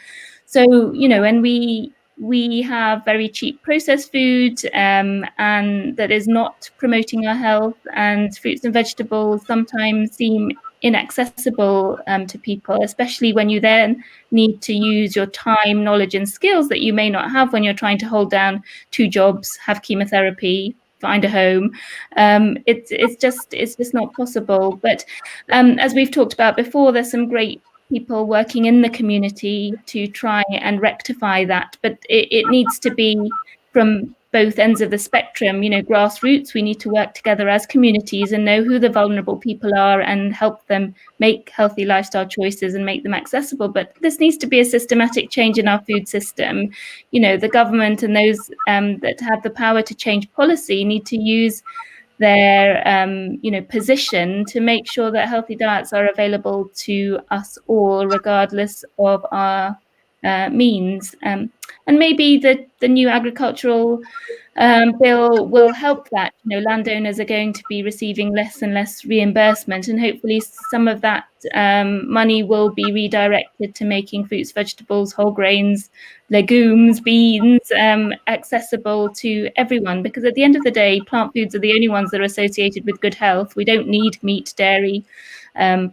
we have very cheap processed food, and that is not promoting our health, and fruits and vegetables sometimes seem inaccessible to people, especially when you then need to use your time, knowledge, and skills that you may not have when you're trying to hold down 2 jobs, have chemotherapy, find a home. It's just not possible. But as we've talked about before, there's some great people working in the community to try and rectify that, but it needs to be from both ends of the spectrum. Grassroots, we need to work together as communities and know who the vulnerable people are and help them make healthy lifestyle choices and make them accessible. But this needs to be a systematic change in our food system. The government and those that have the power to change policy need to use their position to make sure that healthy diets are available to us all, regardless of our means. And maybe the new agricultural bill will help that. Landowners are going to be receiving less and less reimbursement, and hopefully some of that money will be redirected to making fruits, vegetables, whole grains, legumes, beans accessible to everyone. Because at the end of the day, plant foods are the only ones that are associated with good health. We don't need meat, dairy,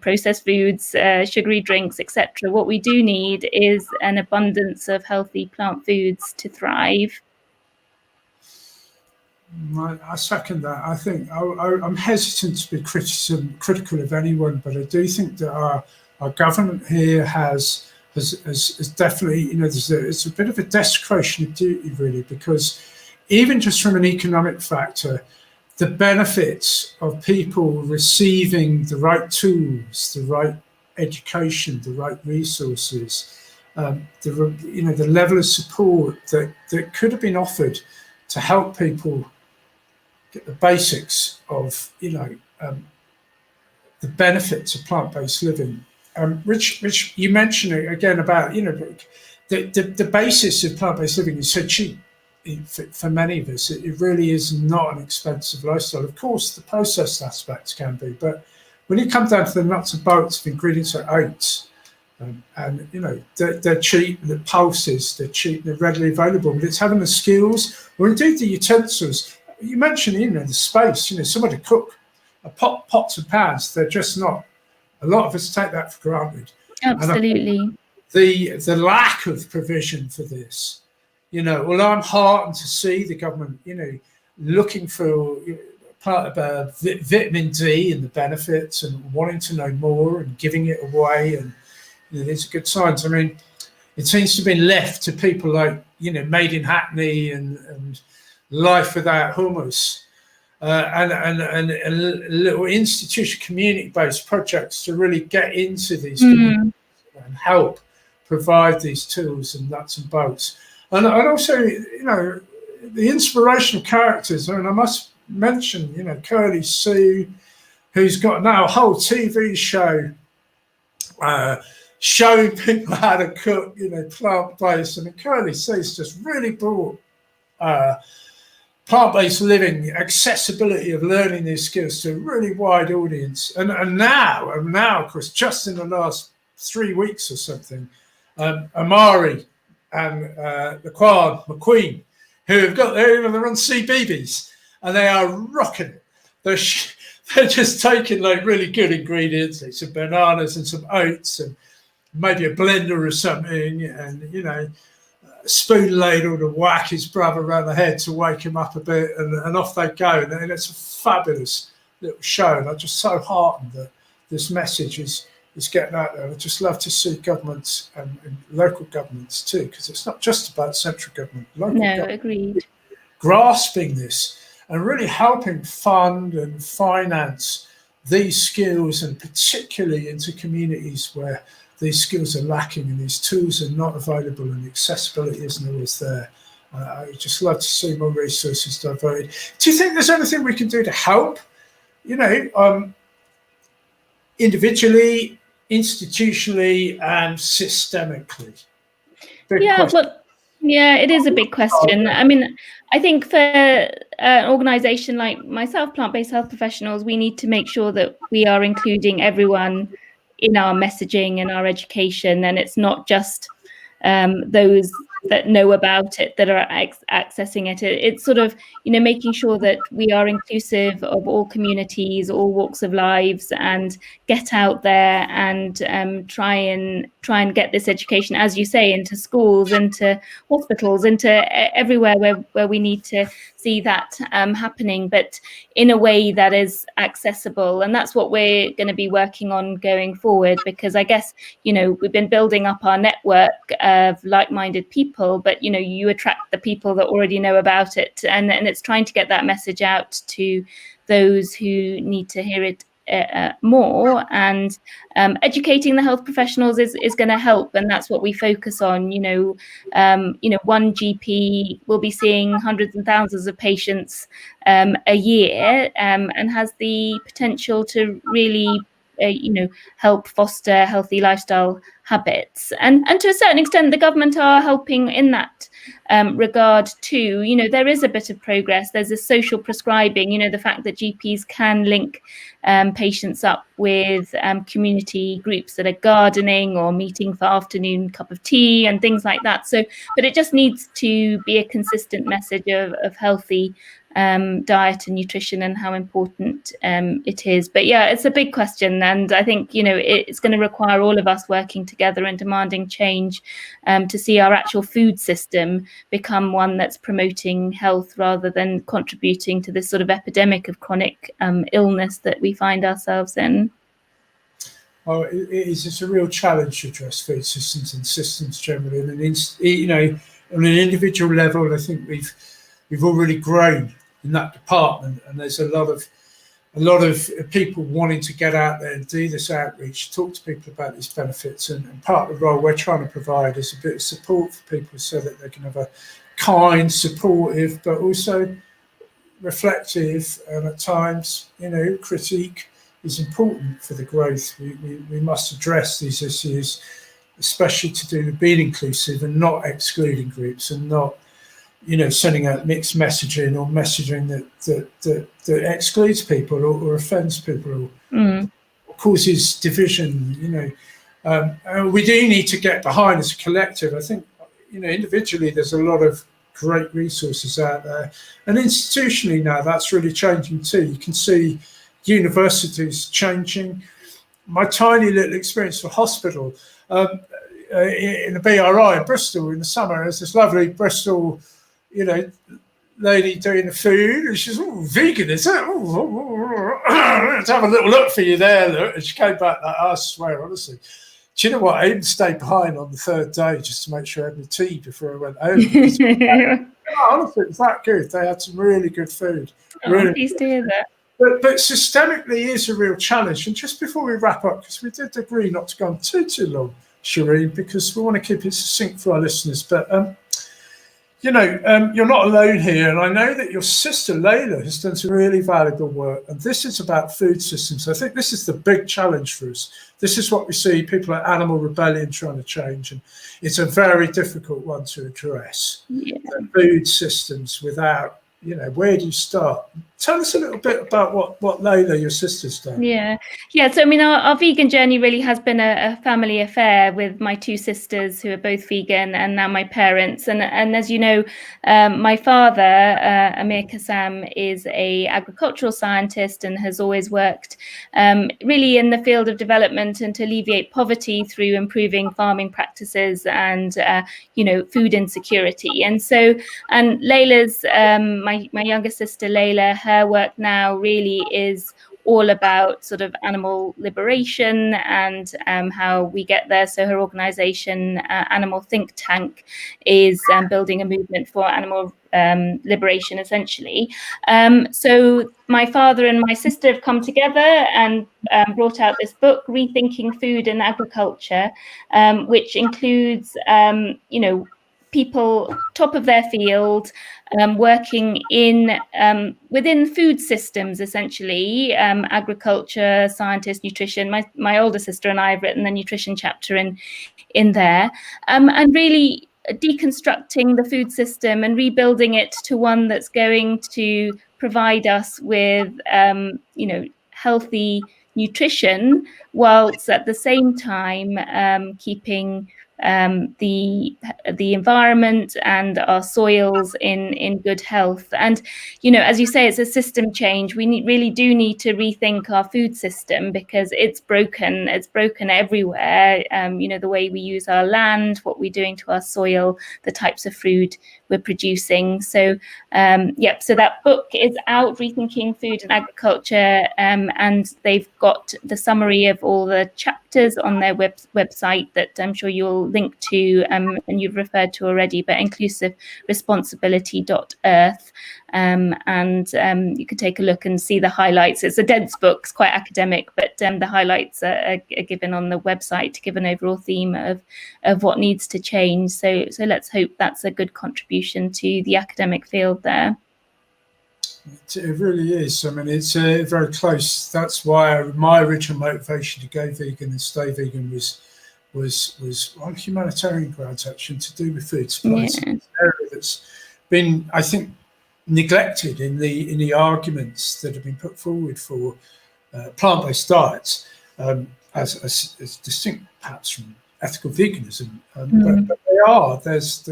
processed foods, sugary drinks, etc. What we do need is an abundance of healthy plant foods to thrive. I second that. I think I'm hesitant to be critical of anyone, but I do think that our government here has definitely, it's a bit of a desecration of duty, really, because even just from an economic factor, the benefits of people receiving the right tools, the right education, the right resources, the level of support that could have been offered to help people get the basics of, the benefits of plant-based living. Rich, you mentioned it again about, the basis of plant-based living is so cheap for many of us. It really is not an expensive lifestyle. Of course, the processed aspects can be, but when you come down to the nuts and bolts of ingredients like oats, and they're cheap, the pulses, they're cheap, they're readily available, but it's having the skills or indeed the utensils. You mentioned, the space, somebody to cook, pots and pans, they're just not. A lot of us take that for granted. Absolutely. The lack of provision for this, although I'm heartened to see the government, looking for part of vitamin D and the benefits and wanting to know more and giving it away, and these are good signs. I mean, it seems to have been left to people like, Made in Hackney and Life Without Hummus, and little institution community-based projects to really get into these communities and help provide these tools and nuts and bolts. And also, the inspirational characters. I mean, I must mention, Curly Sue, who's got now a whole TV show showing people how to cook, plant-based. I mean, Curly Sue's just really brought plant-based living, accessibility of learning these skills to a really wide audience. And now, of course, just in the last 3 weeks or something, Amari and McQueen, who have got they're on CBeebies, and they are rocking it. They're just taking like really good ingredients, like some bananas and some oats and maybe a blender or something, and spoon ladle to whack his brother around the head to wake him up a bit, and off they go. And it's a fabulous little show, and I'm just so heartened that this message is getting out there. I just love to see governments and local governments too, because it's not just about central government. Local government agreed. Grasping this and really helping fund and finance these skills, and particularly into communities where these skills are lacking and these tools are not available and accessibility isn't always there. I just love to see more resources diverted. Do you think there's anything we can do to help, individually, institutionally, and systemically? It is a big question. I mean, I think for an organisation like myself, Plant-Based Health Professionals, we need to make sure that we are including everyone in our messaging and our education, and it's not just those that know about it, that are accessing it. It's sort of, making sure that we are inclusive of all communities, all walks of lives, and get out there and try and get this education, as you say, into schools, into hospitals, into everywhere where we need to see that happening, but in a way that is accessible. And that's what we're going to be working on going forward, because I guess, we've been building up our network of like-minded people, but you attract the people that already know about it, and it's trying to get that message out to those who need to hear it more, and educating the health professionals is going to help, and that's what we focus on. One GP will be seeing hundreds and thousands of patients a year, and has the potential to really help foster healthy lifestyle habits, and to a certain extent the government are helping in that regard too. There is a bit of progress. There's a social prescribing, the fact that GPs can link patients up with community groups that are gardening or meeting for afternoon cup of tea and things like that. So, but it just needs to be a consistent message of healthy diet and nutrition, and how important it is. But yeah, it's a big question, and I think it's going to require all of us working together and demanding change to see our actual food system become one that's promoting health rather than contributing to this sort of epidemic of chronic illness that we find ourselves in. Well, it's a real challenge to address food systems and systems generally. And on an individual level, I think we've already grown in that department, and there's a lot of people wanting to get out there and do this outreach, talk to people about these benefits, and part of the role we're trying to provide is a bit of support for people so that they can have a kind, supportive, but also reflective, and at times, critique is important for the growth. We must address these issues, especially to do with being inclusive and not excluding groups, and not sending out mixed messaging or messaging that excludes people or offends people or causes division. We do need to get behind as a collective. I think individually there's a lot of great resources out there, and institutionally now that's really changing too. You can see universities changing. My tiny little experience for hospital in the BRI in Bristol in the summer, there's this lovely Bristol lady doing the food, and she's vegan, is it? Let's have a little look for you there, look. And she came back like, I swear, honestly. Do you know what? I even stayed behind on the third day just to make sure I had my tea before I went home. Honestly, it was that good. They had some really good food. Really pleased to hear that. But systemically is a real challenge. And just before we wrap up, because we did agree not to go on too long, Shireen, because we want to keep it succinct for our listeners. But you're not alone here, and I know that your sister Layla has done some really valuable work, and this is about food systems. I think this is the big challenge for us. This is what we see people like Animal Rebellion trying to change, and it's a very difficult one to address. Yeah. The food systems without, where do you start? Tell us a little bit about what Layla, your sister's done. Yeah. So I mean, our vegan journey really has been a family affair with my two sisters, who are both vegan, and now my parents. And as you know, my father, Shireen Kassam, is a agricultural scientist and has always worked really in the field of development and to alleviate poverty through improving farming practices and food insecurity. And Layla's my younger sister Layla, her work now really is all about sort of animal liberation and how we get there. So her organization, Animal Think Tank, is building a movement for animal liberation, essentially. So my father and my sister have come together and brought out this book, Rethinking Food and Agriculture, which includes, people top of their field, working in within food systems, essentially, agriculture, scientists, nutrition. My older sister and I have written the nutrition chapter in there, and really deconstructing the food system and rebuilding it to one that's going to provide us with healthy nutrition, whilst at the same time keeping the environment and our soils in good health. And as you say, it's a system change. We really do need to rethink our food system, because it's broken everywhere. The way we use our land, what we're doing to our soil, the types of food we're producing. So so that book is out, Rethinking Food and Agriculture, and they've got the summary of all the chapters on their website that I'm sure you'll link to, and you've referred to already, but inclusiveresponsibility.earth, and you could take a look and see the highlights. It's a dense book, it's quite academic, but the highlights are given on the website to give an overall theme of what needs to change. So let's hope that's a good contribution to the academic field there. It really is. I mean, it's very close. That's why my original motivation to go vegan and stay vegan was on humanitarian grounds, actually, to do with food supplies. Yeah. It's an area that's been, I think, neglected in the arguments that have been put forward for plant-based diets, as distinct perhaps from ethical veganism. But they are. There's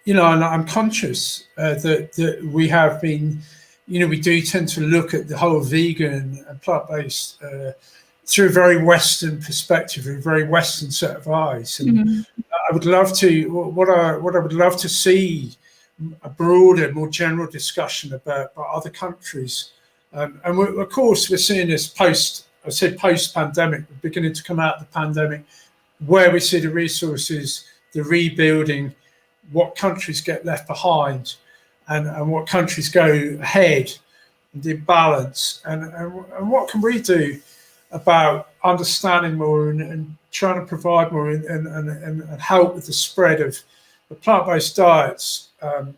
and I'm conscious that we have been, we do tend to look at the whole vegan and plant-based through a very Western perspective, a very Western set of eyes. And I would love to, what I would love to see a broader, more general discussion about other countries. And of course, we're seeing this post-pandemic, we're beginning to come out of the pandemic, where we see the resources, the rebuilding, what countries get left behind, and what countries go ahead, the balance, and what can we do about understanding more and trying to provide more and help with the spread of the plant-based diets, and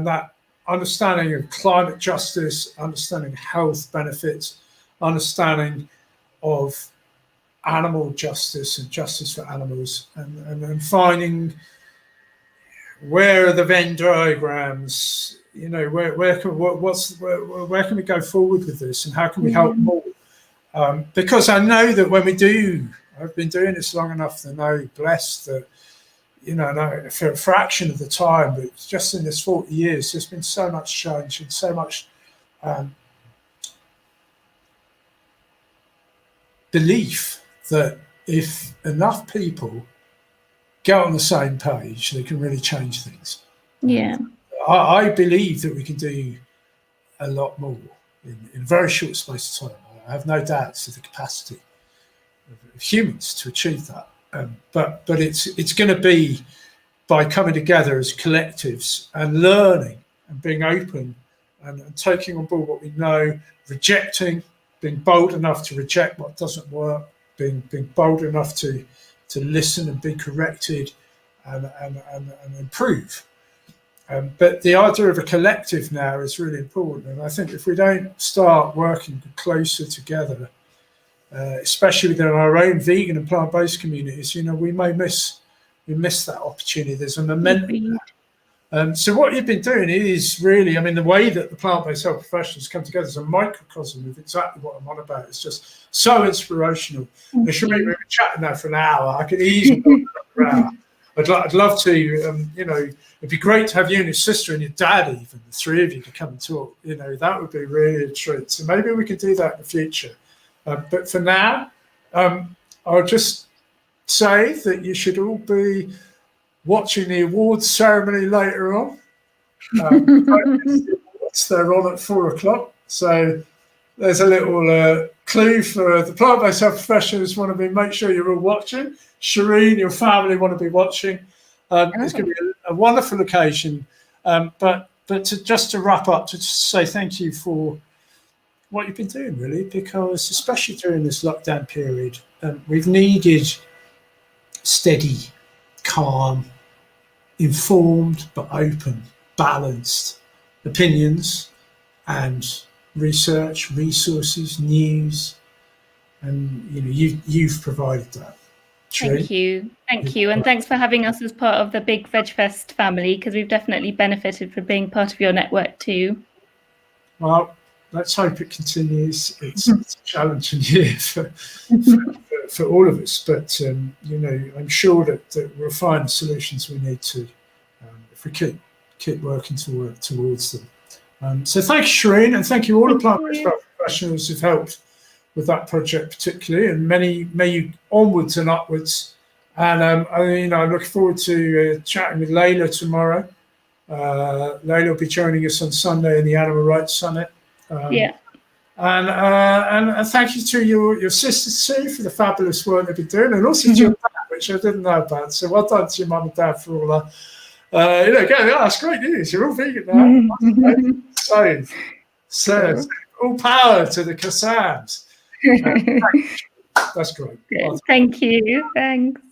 that understanding of climate justice, understanding health benefits, understanding of animal justice and justice for animals, and finding where are the Venn diagrams, where can we go forward with this, and how can we help more? Because I know that when we do, I've been doing this long enough to know, blessed, that for a fraction of the time, but just in this 40 years, there's been so much change and so much belief that if enough people get on the same page, they can really change things. Yeah, I believe that we can do a lot more in a very short space of time. I have no doubts of the capacity of humans to achieve that. But it's going to be by coming together as collectives and learning and being open and taking on board what we know, rejecting, being bold enough to reject what doesn't work, being bold enough to listen and be corrected and improve. But the idea of a collective now is really important. And I think if we don't start working closer together, especially within our own vegan and plant-based communities, we may miss that opportunity. There's a momentum. So what you've been doing is really, the way that the plant-based health professionals come together is a microcosm of exactly what I'm on about. It's just so inspirational. We've been chatting now for an hour. I could easily go another hour. I'd love to, it'd be great to have you and your sister and your dad, even the three of you, to come and talk. That would be really a treat. So maybe we can do that in the future. But for now, I'll just say that you should all be watching the awards ceremony later on. They're on at 4:00. So there's a little clue for the plant-based health professionals make sure you're all watching. Shireen, your family want to be watching. It's going to be a wonderful occasion. But just to wrap up, to just say thank you for what you've been doing, really, because especially during this lockdown period, we've needed steady, calm, informed but open, balanced opinions and research, resources, news, and you've provided that. Thank you, and thanks for having us as part of the big VegFest family, because we've definitely benefited from being part of your network too. Well, let's hope it continues. It's a challenging year for all of us, but I'm sure that we'll find solutions we need to if we keep working towards them. So thank you, Shireen, and thank you all the plant-based health professionals who've helped with that project particularly, and may you onwards and upwards. And I look forward to chatting with Layla tomorrow. Layla will be joining us on Sunday in the Animal Rights Summit. And thank you to your sisters too for the fabulous work they've been doing, and also to your dad, which I didn't know about. So well done to your mum and dad for all that. That's great news. You're all vegan now. So all power to the Kassams. That's great. Thank you. Thanks.